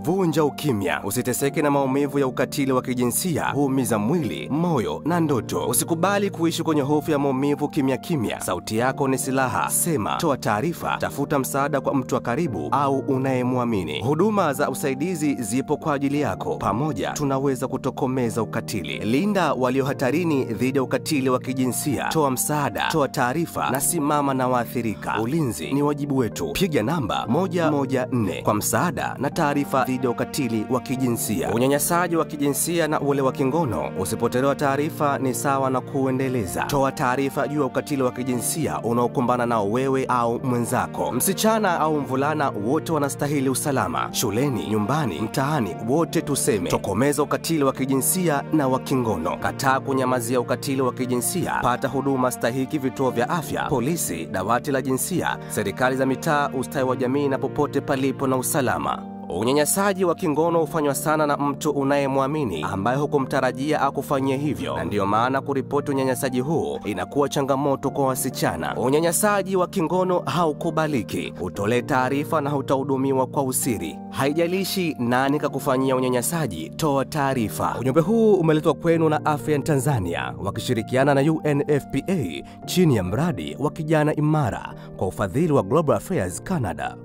Vunja ukimya. Usiteseke na maumivu ya ukatili wa kijinsia, huumiza mwili, moyo na ndoto. Usikubali kuishi kwenye hofu ya maumivu kimya kimya. Sauti yako ni silaha. Sema, toa taarifa, tafuta msaada kwa mtu wa karibu au unayemwamini. Huduma za usaidizi zipo kwa ajili yako. Pamoja tunaweza kutokomeza ukatili. Linda walio hatarini dhidi ya ukatili wa kijinsia. Toa msaada, toa taarifa na simama na waathirika. Ulinzi ni wajibu wetu. Piga namba 114 kwa msaada na taarifa dhidi ya ukatili wa kijinsia. Unyanyasaji wa kijinsia na ule wa kingono. Usipotolewa taarifa ni sawa na kuendeleza. Toa taarifa juu ya ukatili wa kijinsia unaokumbana nao wewe au mwenzako. Msichana au mvulana wote wanastahili usalama. Shuleni, nyumbani, mtaani, wote tuseme. Tokomeza ukatili wa kijinsia na wa kingono. Kataa kunyamazia ukatili wa kijinsia. Pata huduma stahiki vituo vya afya, polisi, dawati la jinsia, serikali za mitaa, ustawi wa jamii na popote palipo na usalama. Unyanyasaji wa kingono hufanywa sana na mtu unayemwamini ambaye hukumtarajia akufanyie hivyo, na ndiyo maana kuripoti unyanyasaji huu inakuwa changamoto kwa wasichana. Unyanyasaji wa kingono haukubaliki. Utolee taarifa na hutahudumiwa kwa usiri. Haijalishi nani kakufanyia unyanyasaji, toa taarifa. Ujumbe huu umeletwa kwenu na Afya Tanzania wakishirikiana na UNFPA chini ya mradi wa Kijana Imara kwa ufadhili wa Global Affairs Canada.